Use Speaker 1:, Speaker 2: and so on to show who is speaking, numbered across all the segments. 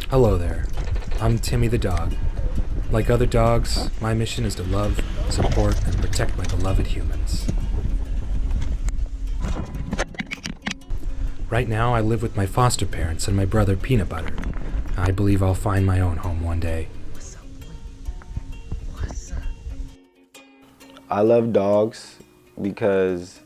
Speaker 1: Hello there. I'm Timmy the dog. Like other dogs, my mission is to love, support, and protect my beloved humans. Right now, I live with my foster parents and my brother Peanut Butter. I believe I'll find my own home one day.
Speaker 2: I love dogs because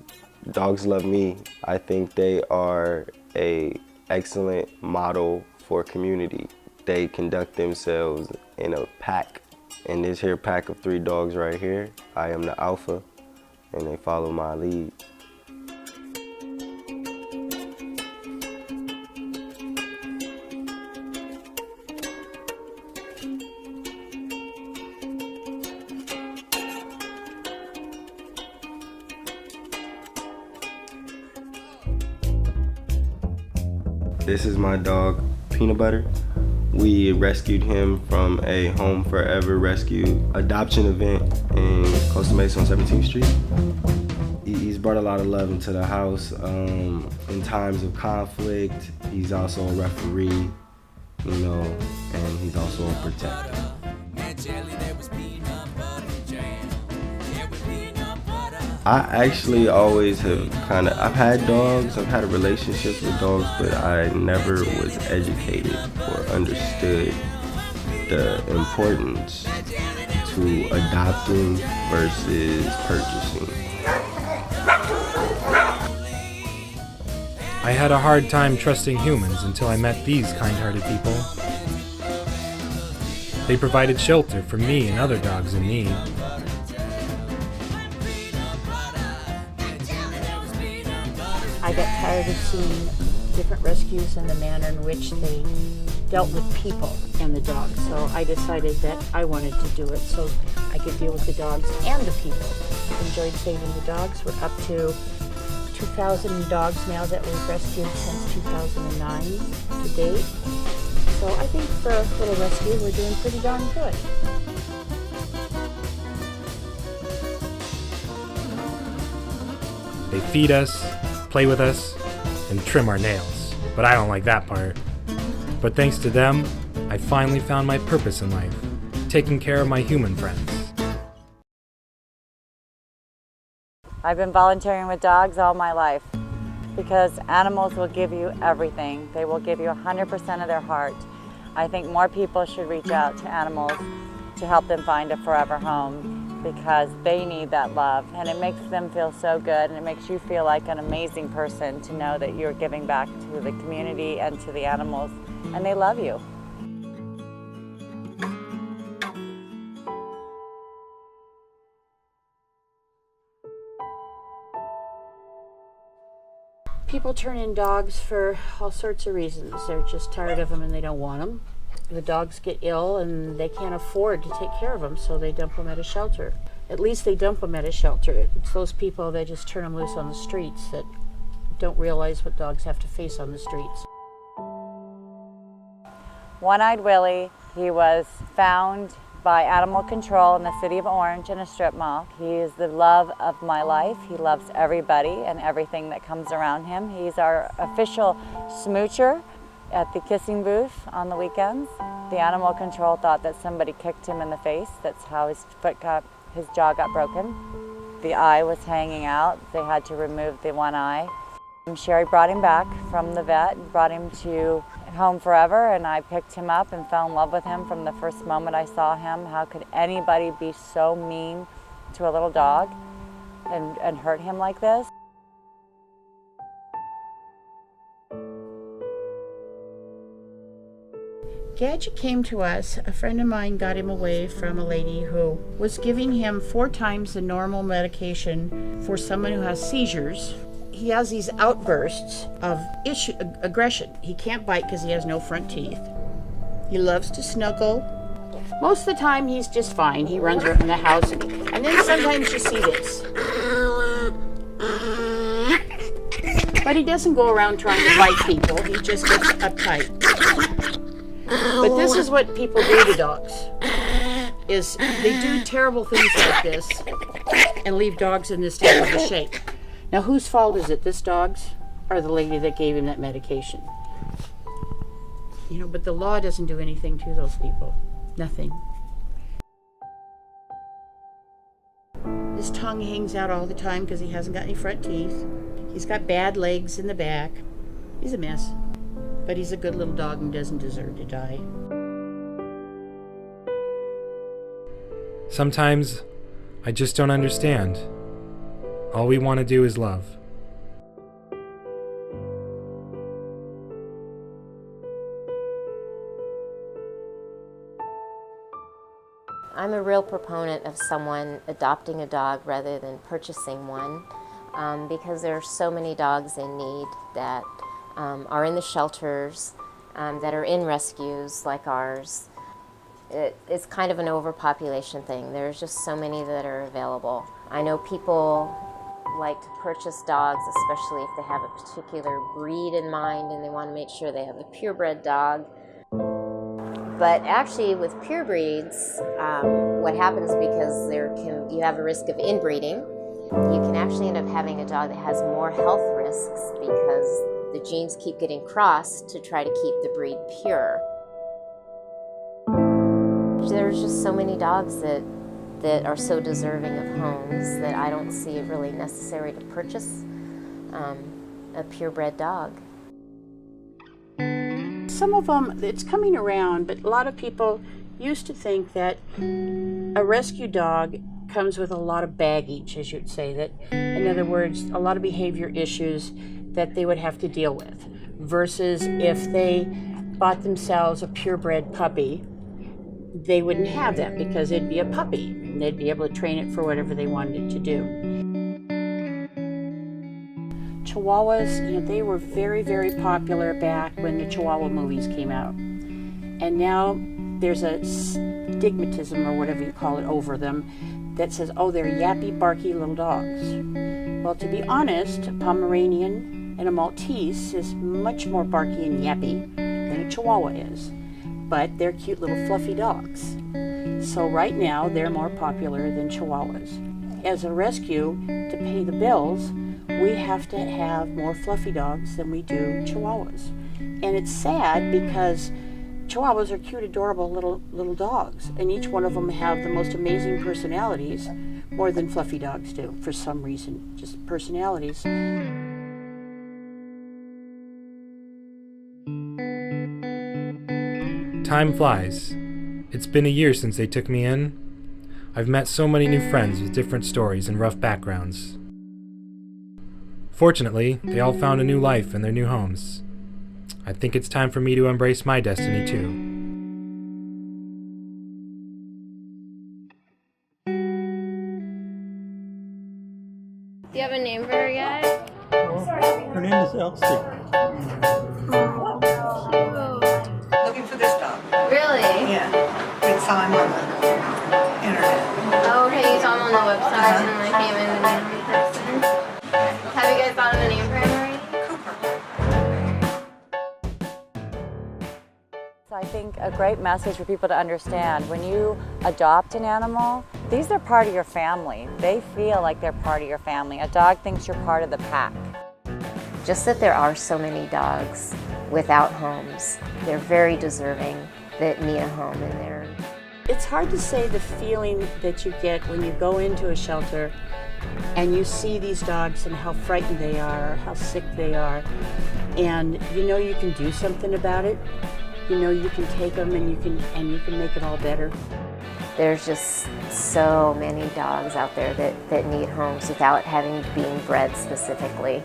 Speaker 2: dogs love me. I think they are an excellent model for community. They conduct themselves in a pack. In this here pack of 3 dogs right here, I am the alpha, and they follow my lead. This is my dog, Peanut Butter. We rescued him from a Home Forever Rescue adoption event in Costa Mesa on 17th Street. He's brought a lot of love into the house in times of conflict. He's also a referee, and he's also a protector. I actually always have I've had dogs, I've had relationships with dogs, but I never was educated or understood the importance to adopting versus purchasing.
Speaker 1: I had a hard time trusting humans until I met these kind-hearted people. They provided shelter for me and other dogs in need.
Speaker 3: I got tired of seeing different rescues and the manner in which they dealt with people and the dogs. So I decided that I wanted to do it so I could deal with the dogs and the people. I've enjoyed saving the dogs. We're up to 2,000 dogs now that we've rescued since 2009 to date. So I think for a little rescue, we're doing pretty darn good.
Speaker 1: They feed us, play with us, and trim our nails. But I don't like that part. But thanks to them, I finally found my purpose in life, taking care of my human friends.
Speaker 4: I've been volunteering with dogs all my life because animals will give you everything. They will give you 100% of their heart. I think more people should reach out to animals to help them find a forever home because they need that love, and it makes them feel so good, and it makes you feel like an amazing person to know that you're giving back to the community and to the animals, and they love you.
Speaker 3: People turn in dogs for all sorts of reasons. They're just tired of them and they don't want them. The dogs get ill and they can't afford to take care of them, so they dump them at a shelter. At least they dump them at a shelter. It's those people that just turn them loose on the streets that don't realize what dogs have to face on the streets.
Speaker 4: One-Eyed Willie, he was found by animal control in the city of Orange in a strip mall. He is the love of my life. He loves everybody and everything that comes around him. He's our official smoocher at the kissing booth on the weekends. The animal control thought that somebody kicked him in the face. That's how his jaw got broken. The eye was hanging out. They had to remove the one eye. Sherry brought him back from the vet, brought him to Home Forever, and I picked him up and fell in love with him from the first moment I saw him. How could anybody be so mean to a little dog and hurt him like this?
Speaker 3: Gadget came to us. A friend of mine got him away from a lady who was giving him 4 times the normal medication for someone who has seizures. He has these outbursts of aggression. He can't bite because he has no front teeth. He loves to snuggle. Most of the time he's just fine. He runs around the house and then sometimes you see this. But he doesn't go around trying to bite people. He just gets uptight. But this is what people do to dogs, is they do terrible things like this and leave dogs in this type of a shape. Now whose fault is it, this dog's or the lady that gave him that medication? You know, but the law doesn't do anything to those people. Nothing. His tongue hangs out all the time because he hasn't got any front teeth. He's got bad legs in the back. He's a mess. But he's a good little dog and doesn't deserve to die.
Speaker 1: Sometimes I just don't understand. All we want to do is love.
Speaker 5: I'm a real proponent of someone adopting a dog rather than purchasing one, because there are so many dogs in need that are in the shelters, that are in rescues like ours. It's kind of an overpopulation thing. There's just so many that are available. I know people like to purchase dogs, especially if they have a particular breed in mind and they want to make sure they have a purebred dog. But actually with pure breeds, what happens, because you have a risk of inbreeding, you can actually end up having a dog that has more health risks because the genes keep getting crossed to try to keep the breed pure. There's just so many dogs that are so deserving of homes that I don't see it really necessary to purchase a purebred dog.
Speaker 3: Some of them, it's coming around, but a lot of people used to think that a rescue dog comes with a lot of baggage, as you'd say. That, in other words, a lot of behavior issues that they would have to deal with, versus if they bought themselves a purebred puppy, they wouldn't have that because it'd be a puppy and they'd be able to train it for whatever they wanted it to do. Chihuahuas, they were very, very popular back when the Chihuahua movies came out. And now there's a stigmatism, or whatever you call it, over them that says, oh, they're yappy, barky little dogs. Well, to be honest, a Pomeranian and a Maltese is much more barky and yappy than a Chihuahua is. But they're cute little fluffy dogs. So right now, they're more popular than Chihuahuas. As a rescue, to pay the bills, we have to have more fluffy dogs than we do Chihuahuas. And it's sad because Chihuahuas are cute, adorable little dogs, and each one of them have the most amazing personalities, more than fluffy dogs do, for some reason, just personalities.
Speaker 1: Time flies. It's been a year since they took me in. I've met so many new friends with different stories and rough backgrounds. Fortunately, they all found a new life in their new homes. I think it's time for me to embrace my destiny too.
Speaker 6: Do you have a name for her yet?
Speaker 7: Her name is Elsie.
Speaker 8: Looking for this dog.
Speaker 6: Really?
Speaker 8: Yeah. We saw him on the internet.
Speaker 6: Oh, okay, you saw him on the website and like came in and met him in person. Have you guys thought of a name for him already?
Speaker 4: So I think a great message for people to understand, when you adopt an animal, these are part of your family. They feel like they're part of your family. A dog thinks you're part of the pack.
Speaker 5: Just that there are so many dogs without homes. They're very deserving that need a home in there.
Speaker 3: It's hard to say the feeling that you get when you go into a shelter and you see these dogs and how frightened they are, how sick they are, and you can do something about it. You can take them and you can make it all better.
Speaker 5: There's just so many dogs out there that need homes without having been bred specifically.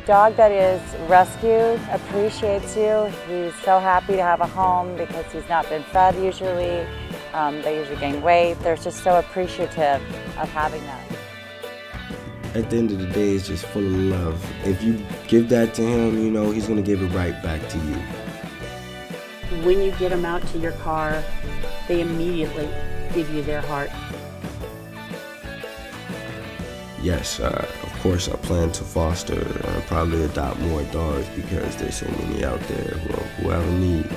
Speaker 4: Dog that is rescued appreciates you. He's so happy to have a home because he's not been fed usually. They usually gain weight. They're just so appreciative of having that.
Speaker 2: At the end of the day, it's just full of love. If you give that to him, he's gonna give it right back to you.
Speaker 3: When you get them out to your car, they immediately give you their heart.
Speaker 2: Yes, of course, I plan to foster and probably adopt more dogs because there's so many out there who have a need.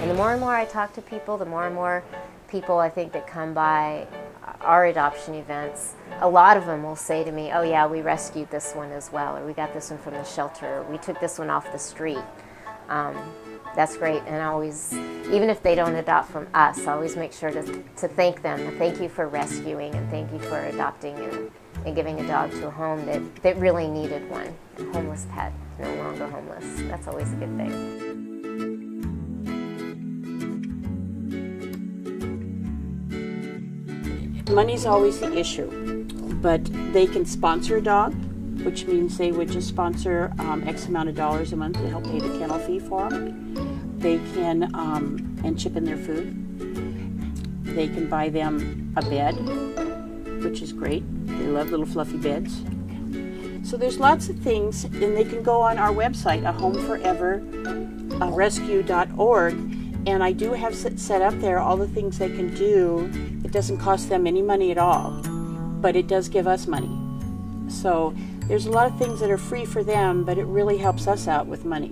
Speaker 5: And the more and more I talk to people, the more and more people I think that come by our adoption events, a lot of them will say to me, oh yeah, we rescued this one as well, or we got this one from the shelter, or we took this one off the street. That's great. And I always, even if they don't adopt from us, I always make sure to thank them. Thank you for rescuing, and thank you for adopting and giving a dog to a home that really needed one. A homeless pet, no longer homeless. That's always a good thing.
Speaker 3: Money's always the issue, but they can sponsor a dog, which means they would just sponsor X amount of dollars a month to help pay the kennel fee for them. They can, and chip in their food. They can buy them a bed, which is great. They love little fluffy beds. So there's lots of things, and they can go on our website, ahomeforeverrescue.org, and I do have set up there all the things they can do. It doesn't cost them any money at all, but it does give us money. So there's a lot of things that are free for them, but it really helps us out with money.